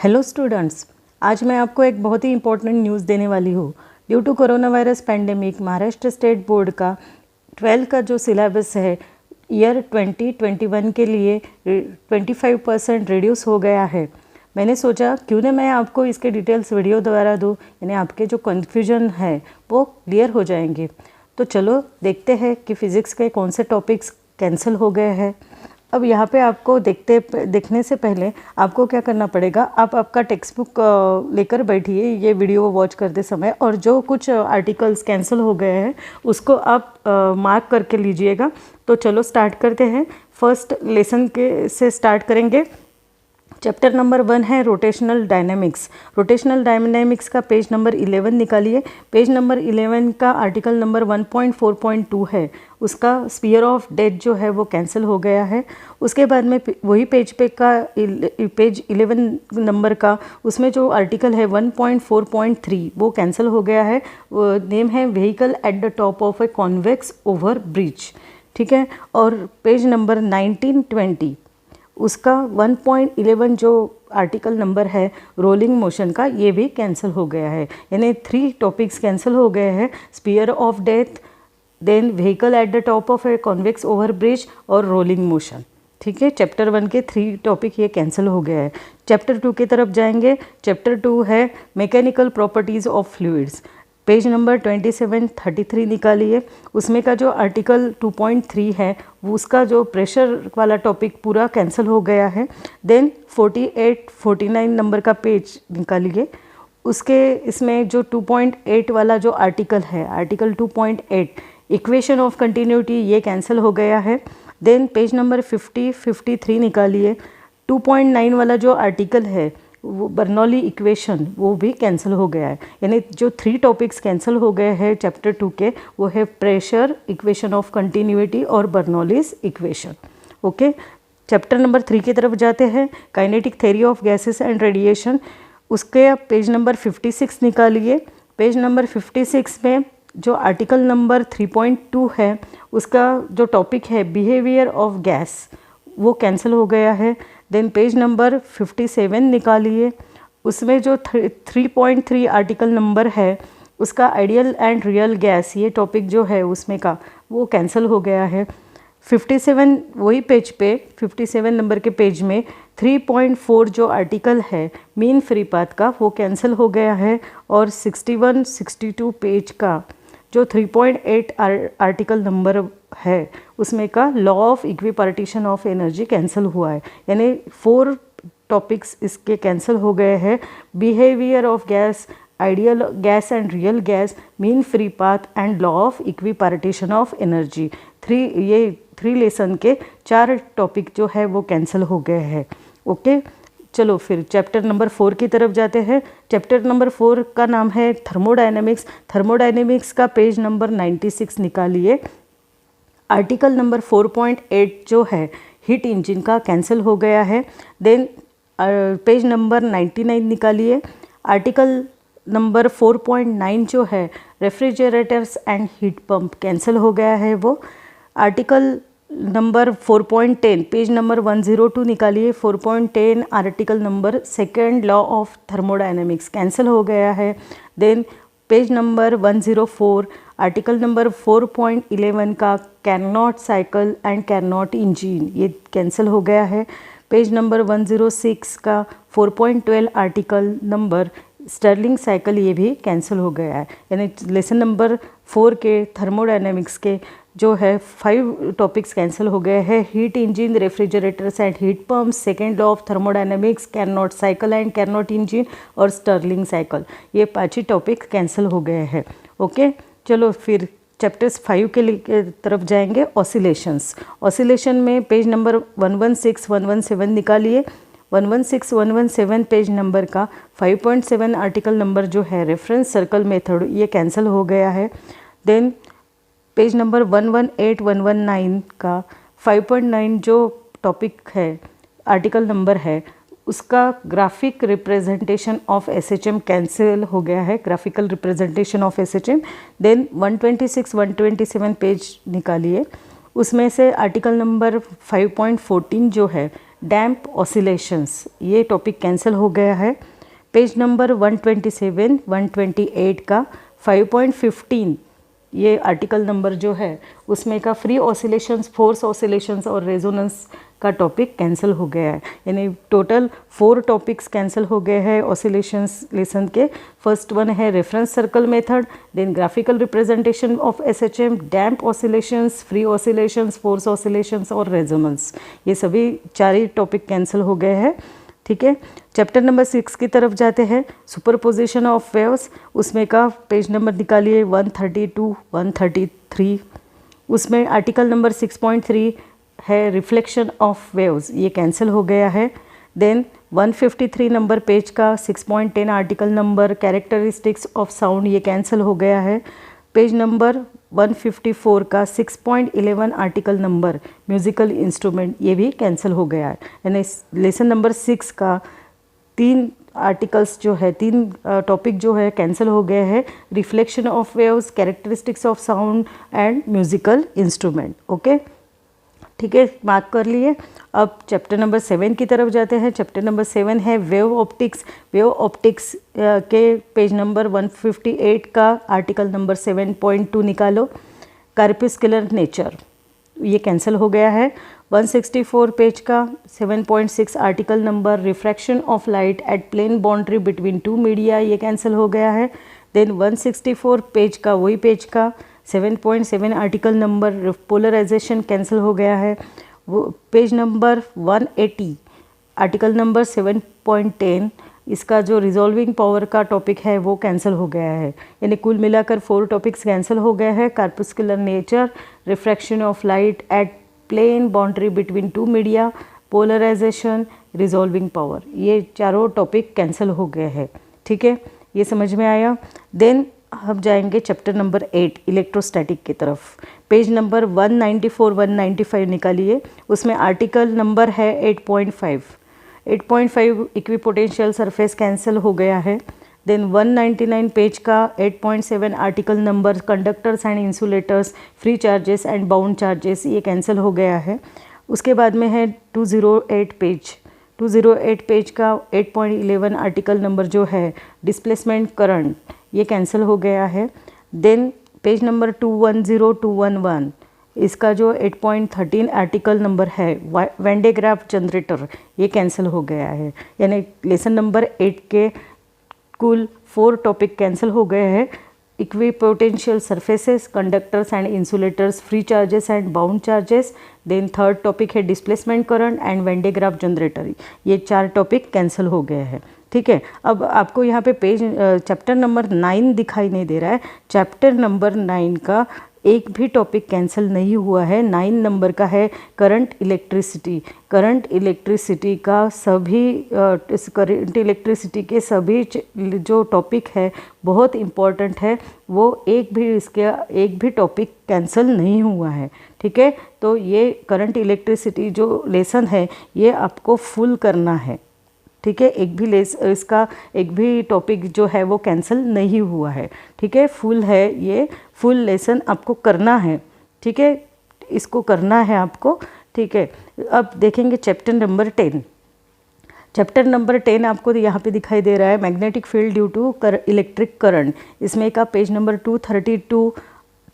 Hello students, आज मैं आपको एक बहुत ही इम्पोर्टेंट न्यूज़ देने वाली हूँ। Due to coronavirus pandemic Maharashtra state board का 12 का जो सिलेबस है ईयर 2021 के लिए 25% रिड्यूस हो गया है। मैंने सोचा क्यों ना मैं आपको इसके डिटेल्स वीडियो द्वारा दूँ, यानी आपके जो कन्फ्यूजन है वो क्लियर हो जाएंगे। तो चलो देखते हैं कि फ़िज़िक्स के कौन से टॉपिक्स कैंसिल हो गए हैं। अब यहाँ पे आपको देखने से पहले आपको क्या करना पड़ेगा, आप आपका टेक्स्ट बुक लेकर बैठिए ये वीडियो वॉच करते समय, और जो कुछ आर्टिकल्स कैंसिल हो गए हैं उसको आप मार्क करके लीजिएगा। तो चलो स्टार्ट करते हैं। फर्स्ट लेसन से स्टार्ट करेंगे। चैप्टर नंबर 1 है रोटेशनल डायनेमिक्स। रोटेशनल डायनेमिक्स का पेज नंबर 11 निकालिए। पेज नंबर 11 का आर्टिकल नंबर 1.4.2 है, उसका स्फीयर ऑफ डेथ जो है वो कैंसिल हो गया है। उसके बाद में वही पेज पेज 11 नंबर का उसमें जो आर्टिकल है 1.4.3 वो कैंसिल हो गया है। नेम है vehicle at the top of a convex over bridge, ठीक है। और पेज नंबर 19-20 उसका 1.11 जो आर्टिकल नंबर है रोलिंग मोशन का, ये भी कैंसिल हो गया है। यानी 3 टॉपिक्स कैंसिल हो गए हैं, spear of death, then vehicle at the top of a convex over bridge और रोलिंग मोशन, ठीक है। चैप्टर 1 के 3 टॉपिक ये कैंसिल हो गया है। चैप्टर 2 की तरफ जाएंगे। चैप्टर 2 है mechanical properties of fluids. Page number 27-33 निकालिए। उसमें का जो आर्टिकल 2.3 है उसका जो प्रेशर वाला टॉपिक पूरा कैंसिल हो गया है। देन 48-49 नंबर का पेज निकालिए। उसके इसमें जो 2.8 वाला जो आर्टिकल है, आर्टिकल 2.8 इक्वेशन ऑफ कंटिन्यूटी, ये कैंसिल हो गया है। देन पेज नंबर 50-53 निकालिए। 2.9 वाला जो आर्टिकल है वो बर्नौली इक्वेशन, वो भी कैंसिल हो गया है। यानी जो 3 टॉपिक्स कैंसिल हो गए हैं चैप्टर 2 के, वो है प्रेशर, इक्वेशन ऑफ कंटिन्यूटी और Bernoulli's equation. Okay, chapter number 3 की तरफ जाते हैं। Kinetic theory of gases and radiation. उसके आप पेज नंबर 56 निकालिए। पेज नंबर 56 में जो आर्टिकल नंबर 3.2 है उसका जो टॉपिक है बिहेवियर ऑफ गैस, वो कैंसिल हो गया है। देन पेज नंबर 57 निकालिए। उसमें जो 3.3 आर्टिकल नंबर है उसका आइडियल एंड रियल गैस, ये टॉपिक जो है उसमें का वो कैंसिल हो गया है। 57 वही पेज पे 57 नंबर के पेज में 3.4 जो आर्टिकल है मीन फ्री पाथ का, वो कैंसिल हो गया है। और 61-62 पेज का जो 3.8 आर्टिकल नंबर है उसमें का law of equipartition of energy cancel हुआ है। यानी 4 टॉपिक्स इसके कैंसिल हो गए हैं। Behaviour of gas, ideal gas and real gas, mean free path and law of equipartition of energy, 3 lesson के 4 टॉपिक जो है वो कैंसिल हो गए हैं। ओके, चलो फिर चैप्टर नंबर 4 की तरफ जाते हैं। चैप्टर नंबर 4 का नाम है थर्मोडायनेमिक्स। थर्मोडायनेमिक्स का पेज नंबर 96 निकालिए। आर्टिकल नंबर 4.8 जो है हीट इंजन का कैंसिल हो गया है। देन पेज नंबर 99 निकालिए। आर्टिकल नंबर 4.9 जो है refrigerators and heat pump cancel हो गया है वो। आर्टिकल नंबर 4.10 पेज नंबर 102 निकालिए। 4.10 article number second law of thermodynamics cancel हो गया है। Then page number 104 article number 4.11 का Carnot cycle and Carnot engine, ये कैंसिल हो गया है। पेज नंबर 106 का 4.12 आर्टिकल नंबर स्टर्लिंग साइकिल, ये भी कैंसिल हो गया है। यानी लेसन नंबर 4 के थर्मोडायनेमिक्स के जो है 5 टॉपिक्स कैंसिल हो गए हैं। Heat engine, refrigerators and heat pumps, second law of thermodynamics, Carnot cycle and Carnot engine और स्टर्लिंग साइकिल, ये 5 ही टॉपिक कैंसिल हो गए हैं। ओके, चलो फिर चैप्टर्स 5 के तरफ जाएंगे। ऑसिलेशंस। ऑसिलेशन में पेज नंबर 116-117 निकालिए। 116-117 पेज नंबर का 5.7 आर्टिकल नंबर जो है रेफरेंस सर्कल मेथड, ये कैंसिल हो गया है। देन पेज नंबर 118-119 का 5.9 जो टॉपिक है आर्टिकल नंबर है उसका graphic representation of SHM cancel हो गया है, graphical representation of SHM. Then 126-127 page निकालिए। उसमें से आर्टिकल नंबर 5.14 जो है डैम्प ऑसिलेशंस, ये टॉपिक कैंसिल हो गया है। पेज नंबर 127, 128 का 5.15 ये आर्टिकल नंबर जो है उसमें का फ्री ऑसिलेशंस, फोर्स ऑसिलेशंस और रेजोनेंस का टॉपिक कैंसिल हो गया है। यानी टोटल 4 टॉपिक्स कैंसिल हो गए हैं ऑसिलेशंस लेसन के। फर्स्ट वन है reference circle method, then graphical representation of SHM, damp oscillations, free oscillations, force oscillations और रेजोनेंस, ये सभी 4 ही टॉपिक कैंसिल हो गए हैं। ठीक है, चैप्टर नंबर 6 की तरफ जाते हैं, सुपरपोजिशन ऑफ वेव्स। उसमें का पेज नंबर निकालिए 132, 133। उसमें आर्टिकल नंबर 6.3 है रिफ्लेक्शन ऑफ वेव्स, ये कैंसिल हो गया है। देन 153 नंबर पेज का 6.10 article number characteristics of sound, ये कैंसिल हो गया है। पेज नंबर 154 का 6.11 आर्टिकल नंबर म्यूज़िकल इंस्ट्रूमेंट, ये भी कैंसिल हो गया है। यानी लेसन नंबर 6 का 3 आर्टिकल्स जो है, 3 टॉपिक जो है कैंसिल हो गए हैं, reflection of waves, characteristics of sound and musical instrument. Okay, ठीक है, मार्क कर लिए। अब चैप्टर नंबर 7 की तरफ जाते हैं। चैप्टर नंबर 7 है वेव ऑप्टिक्स। वेव ऑप्टिक्स के पेज नंबर 158 का आर्टिकल नंबर 7.2 निकालो, कार्पस्कुलर नेचर, ये कैंसिल हो गया है। 164 पेज का 7.6 article number refraction of light at plane boundary between 2 media, ये कैंसिल हो गया है। देन 164 पेज का, वही पेज का 7.7 आर्टिकल नंबर पोलराइजेशन कैंसिल हो गया है। वो पेज नंबर 180 आर्टिकल नंबर 7.10, इसका जो रिजॉल्विंग पावर का टॉपिक है वो कैंसिल हो गया है। यानी कुल मिलाकर 4 टॉपिक्स कैंसिल हो गए हैं, corpuscular nature, refraction of light at plane boundary between 2 media, polarisation, resolving power, ये चारों टॉपिक कैंसिल हो गए हैं। ठीक है, ये समझ में आया। देन हम जाएंगे चैप्टर नंबर 8 इलेक्ट्रोस्टैटिक की तरफ। पेज नंबर 194, 195 निकालिए। उसमें आर्टिकल नंबर है 8.5। 8.5 इक्विपोटेंशियल सरफेस कैंसिल हो गया है। देन 199 पेज का 8.7 article number conductors and insulators, free charges and bound charges, ये कैंसिल हो गया है। उसके बाद में है 208 पेज। 208 पेज का 8.11 आर्टिकल नंबर जो है डिस्प्लेसमेंट करंट, ये कैंसिल हो गया है। देन पेज नंबर 210, 211, इसका जो 8.13 आर्टिकल नंबर है वैन डे ग्राफ जनरेटर, ये कैंसिल हो गया है। यानी लेसन नंबर 8 के कुल 4 टॉपिक कैंसिल हो गए हैं, equipotential surfaces, conductors and insulators, free charges and bound charges. Then third topic है displacement current and Van de Graaff generator, ये 4 टॉपिक कैंसिल हो गए हैं। ठीक है, अब आपको यहाँ पे पेज चैप्टर नंबर 9 दिखाई नहीं दे रहा है। चैप्टर नंबर 9 का एक भी टॉपिक कैंसिल नहीं हुआ है। 9 नंबर का है करंट इलेक्ट्रिसिटी। करंट इलेक्ट्रिसिटी का सभी इस करंट इलेक्ट्रिसिटी के सभी जो टॉपिक है बहुत इम्पॉर्टेंट है, वो एक भी टॉपिक कैंसिल नहीं हुआ है। ठीक है, तो ये करंट इलेक्ट्रिसिटी जो लेसन है ये आपको फुल करना है। ठीक है, इसका एक भी टॉपिक जो है वो कैंसिल नहीं हुआ है। ठीक है, फुल है, ये फुल लेसन आपको करना है। ठीक है, इसको करना है आपको। ठीक है, अब देखेंगे चैप्टर नंबर 10। चैप्टर नंबर 10 आपको यहाँ पे दिखाई दे रहा है, magnetic field due to electric current. इसमें का पेज नंबर 232,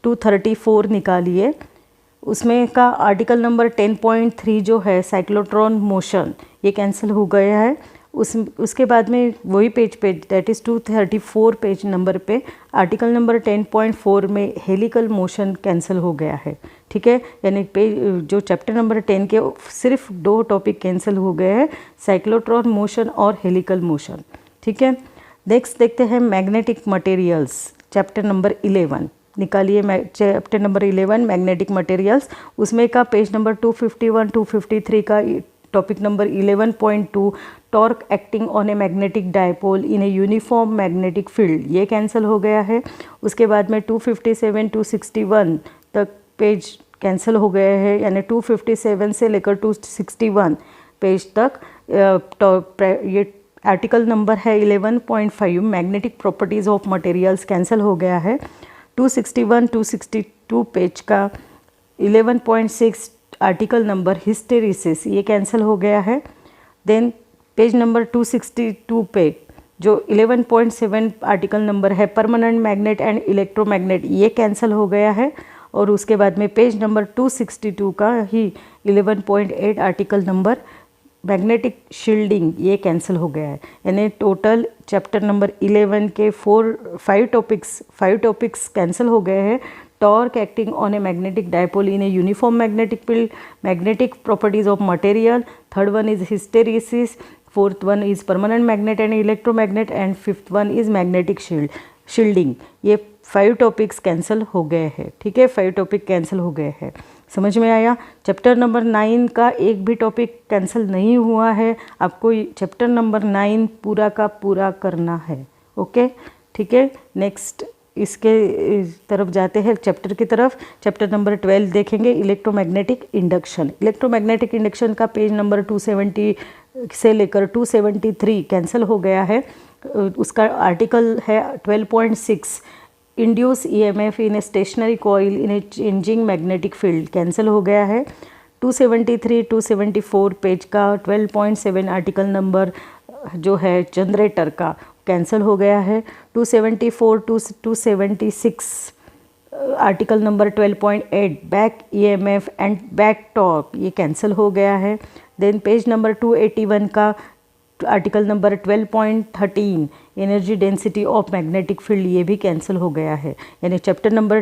234 निकालिए। उसमें का आर्टिकल नंबर 10.3 जो है साइक्लोट्रॉन मोशन, ये कैंसिल हो गया है। उसके बाद में वही पेज पे दैट इज़ 234 पेज नंबर पे आर्टिकल नंबर 10.4 में हेलिकल मोशन कैंसिल हो गया है। ठीक है, यानी पेज जो चैप्टर नंबर 10 के सिर्फ 2 टॉपिक कैंसिल हो गए हैं, साइक्लोट्रॉन मोशन और हेलिकल मोशन। ठीक है, नेक्स्ट देखते हैं मैग्नेटिक मटेरियल्स, चैप्टर नंबर 11 निकालिए। चैप्टर नंबर 11 मैग्नेटिक मटेरियल्स, उसमें का पेज नंबर 251, 253 का topic number 11.2 torque acting on a magnetic dipole in a uniform magnetic field, ये कैंसिल हो गया है। उसके बाद में 257, 261 तक पेज कैंसिल हो गए हैं, यानी 257 से लेकर 261 पेज तक ये आर्टिकल नंबर है 11.5 magnetic properties of materials cancel हो गया है। 261, 262 पेज का 11.6 आर्टिकल नंबर हिस्टेरिसिस ये कैंसिल हो गया है। देन पेज नंबर 262 पे जो 11.7 आर्टिकल नंबर है परमानेंट मैग्नेट एंड इलेक्ट्रोमैग्नेट ये कैंसिल हो गया है। और उसके बाद में पेज नंबर 262 का ही 11.8 आर्टिकल नंबर मैग्नेटिक शील्डिंग ये कैंसिल हो गया है। यानी टोटल चैप्टर नंबर 11 के 5 टॉपिक्स कैंसिल हो गए हैं। Torque acting on a magnetic dipole in a uniform magnetic field, magnetic properties of material, third one is hysteresis, fourth one is permanent magnet and electromagnet and fifth one is magnetic shielding. ये 5 topics cancel हो गए हैं। ठीक है, 5 topic cancel हो गए हैं। समझ में आया? चैप्टर नंबर 9 का एक भी टॉपिक कैंसिल नहीं हुआ है। आपको चैप्टर नंबर 9 पूरा का पूरा करना है। ओके, ठीक है। नेक्स्ट इसके तरफ जाते हैं चैप्टर की तरफ। चैप्टर नंबर 12 देखेंगे इलेक्ट्रोमैग्नेटिक इंडक्शन। इलेक्ट्रोमैग्नेटिक इंडक्शन का पेज नंबर 270 से लेकर 273 कैंसिल हो गया है। उसका आर्टिकल है 12.6 induce EMF in a stationary coil in a changing magnetic field cancel हो गया है। 273 274 पेज का 12.7 आर्टिकल नंबर जो है जनरेटर का कैंसिल हो गया है। 274 276 article number 12.8 back EMF and back torque ये कैंसिल हो गया है। देन पेज नंबर 281 का article number 12.13 energy density of magnetic field ये भी कैंसिल हो गया है। यानी चैप्टर नंबर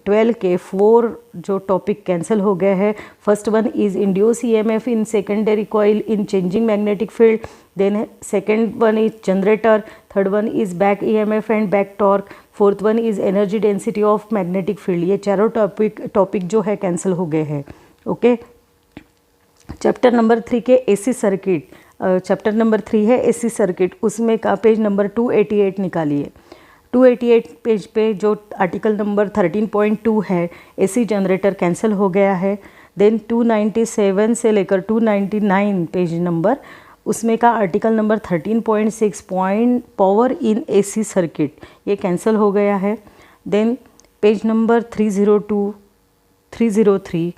12 के 4 जो टॉपिक कैंसिल हो गए हैं। First one is induce EMF in secondary coil in changing magnetic field, then second one is generator, third one is back EMF and back torque, fourth one is energy density of magnetic field. ये चारों topic जो है cancel हो गए हैं। Okay, chapter number 3 के AC circuit, chapter number 3 है AC circuit, उसमें का पेज नंबर 288 निकालिए। 288 पेज पे जो आर्टिकल नंबर 13.2 है एसी जनरेटर कैंसिल हो गया है। देन 297 से लेकर 299 पेज नंबर उसमें का article number 13.6 point power in AC circuit ये कैंसिल हो गया है। Then page number 303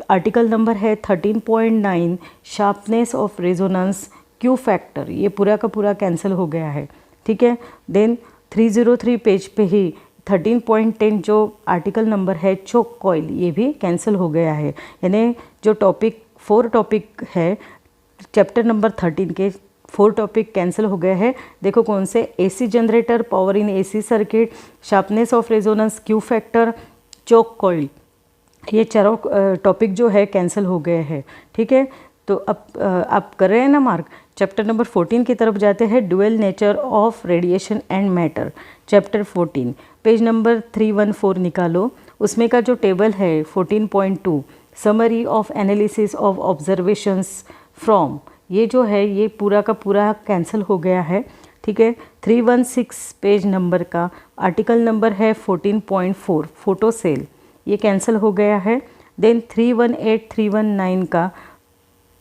article number है 13.9 sharpness of resonance Q factor ये पूरा का पूरा कैंसिल हो गया है। ठीक है, देन 303 पेज पे ही 13.10 जो आर्टिकल नंबर है चोक कॉइल ये भी कैंसिल हो गया है। यानी जो 4 टॉपिक है चैप्टर नंबर 13 के 4 टॉपिक कैंसिल हो गए हैं। देखो कौन से, AC generator, power in AC circuit, sharpness of resonance Q factor, choke coil ये चारों टॉपिक जो है कैंसिल हो गए हैं। ठीक है, तो अब आप कर रहे हैं ना मार्क। चैप्टर नंबर 14 की तरफ जाते हैं dual nature of radiation and matter. Chapter 14 page number 314 निकालो। उसमें का जो टेबल है 14.2 summary of analysis of observations from ये जो है ये पूरा का पूरा कैंसिल हो गया है। ठीक है, 316 पेज नंबर का आर्टिकल नंबर है 14.4 फोटो सेल ये कैंसिल हो गया है। देन 318 319 का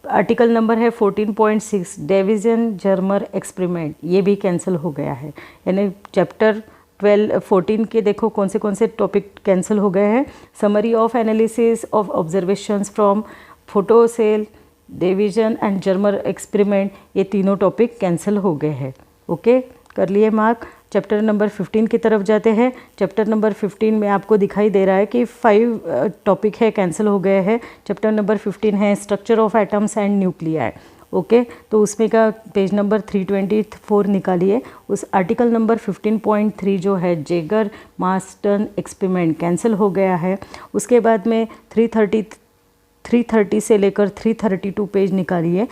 आर्टिकल नंबर है 14.6 डिवीजन जर्मर एक्सपेरिमेंट ये भी कैंसिल हो गया है। यानी चैप्टर 14 के देखो कौन से टॉपिक कैंसिल हो गए हैं। Summary of analysis of observations from photo cell, Davisson and Germer experiment ये तीनों टॉपिक कैंसिल हो गए हैं। ओके, कर लिए मार्क। चैप्टर नंबर 15 की तरफ जाते हैं। चैप्टर नंबर 15 में आपको दिखाई दे रहा है कि 5 टॉपिक है कैंसिल हो गए हैं। चैप्टर नंबर 15 है structure of atoms and nuclei. Okay, तो उसमें का पेज नंबर 324 निकालिए। उस आर्टिकल नंबर 15.3 जो है जेगर मार्टन एक्सपेरिमेंट कैंसिल हो गया है। उसके बाद में 330 से लेकर 332 पेज निकालिए।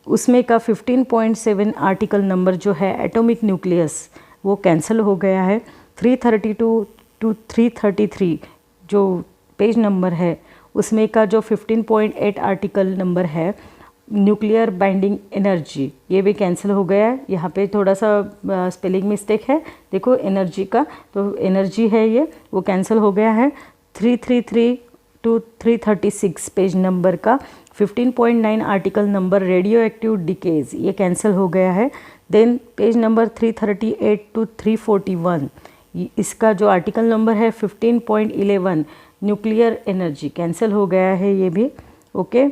उसमें का 15.7 आर्टिकल नंबर जो है एटॉमिक न्यूक्लियस वो कैंसिल हो गया है। 332 टू 333 जो पेज नंबर है उसमें का जो 15.8 आर्टिकल नंबर है न्यूक्लियर बाइंडिंग एनर्जी ये भी कैंसिल हो गया है। यहाँ पे थोड़ा सा स्पेलिंग मिस्टेक है, देखो एनर्जी का तो एनर्जी है ये वो कैंसिल हो गया है। 333 टू 336 पेज नंबर का 15.9 article number radio active decays ये कैंसिल हो गया है। देन पेज नंबर 338 टू 341 इसका जो आर्टिकल नंबर है 15.11 न्यूक्लियर एनर्जी कैंसिल हो गया है ये भी। ओके,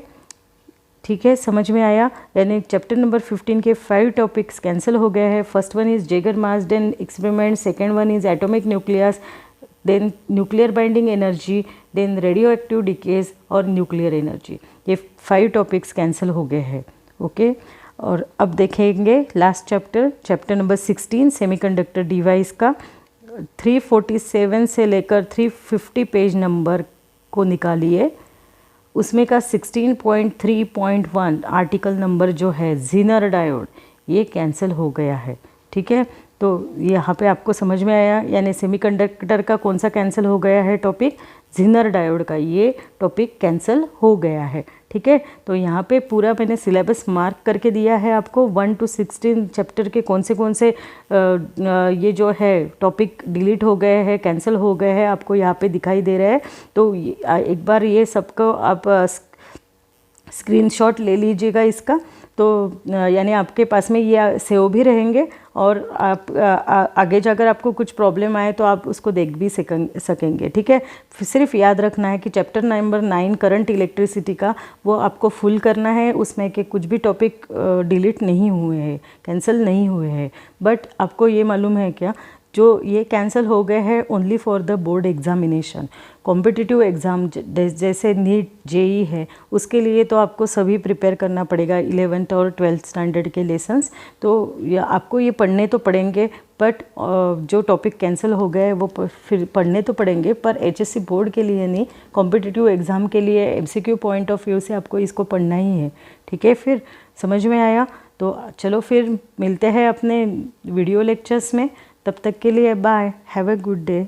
ठीक है, समझ में आया। यानी चैप्टर नंबर 15 के 5 टॉपिक्स कैंसिल हो गए हैं। First one is Geiger Marsden experiment, second one is atomic nucleus, then nuclear binding energy, then radioactive decays और न्यूक्लियर एनर्जी। ये 5 टॉपिक्स कैंसिल हो गए हैं। ओके, और अब देखेंगे last chapter, chapter number 16 semiconductor device का 347 से लेकर 350 पेज नंबर को निकालिए। उसमें का 16.3.1 आर्टिकल नंबर जो है ज़ीनर डायोड, ये कैंसिल हो गया है। ठीक है, तो यहाँ पे आपको समझ में आया, यानी सेमीकंडक्टर का कौन सा कैंसिल हो गया है टॉपिक, ज़ीनर डायोड का ये टॉपिक कैंसिल हो गया है। ठीक है, तो यहाँ पे पूरा मैंने सिलेबस मार्क करके दिया है आपको, 1 to 16 चैप्टर के कौन से ये जो है टॉपिक डिलीट हो गए हैं, कैंसिल हो गए हैं, आपको यहाँ पे दिखाई दे रहा है। तो एक बार ये सबको आप स्क्रीनशॉट ले लीजिएगा इसका, तो यानी आपके पास में ये सेव भी रहेंगे, और आप आगे जाकर आपको कुछ प्रॉब्लम आए तो आप उसको देख भी सकेंगे। ठीक है, सिर्फ याद रखना है कि चैप्टर नंबर 9 करंट इलेक्ट्रिसिटी का वो आपको फुल करना है, उसमें के कुछ भी टॉपिक डिलीट नहीं हुए हैं, कैंसिल नहीं हुए हैं। बट आपको ये मालूम है क्या, जो ये कैंसिल हो गए हैं only for the board examination. Competitive exam जैसे नीट जेई है, उसके लिए तो आपको सभी प्रिपेयर करना पड़ेगा, 11th और 12th स्टैंडर्ड के लेसन्स, तो आपको ये पढ़ने तो पड़ेंगे। बट जो टॉपिक कैंसिल हो गए वो फिर पढ़ने तो पड़ेंगे, पर एचएससी बोर्ड के लिए नहीं, कॉम्पिटिटिव एग्ज़ाम के लिए एमसीक्यू पॉइंट ऑफ व्यू से आपको इसको पढ़ना ही है। ठीक है, फिर समझ में आया। तो चलो फिर मिलते हैं अपने वीडियो लेक्चर्स में, तब तक के लिए bye, have a good day.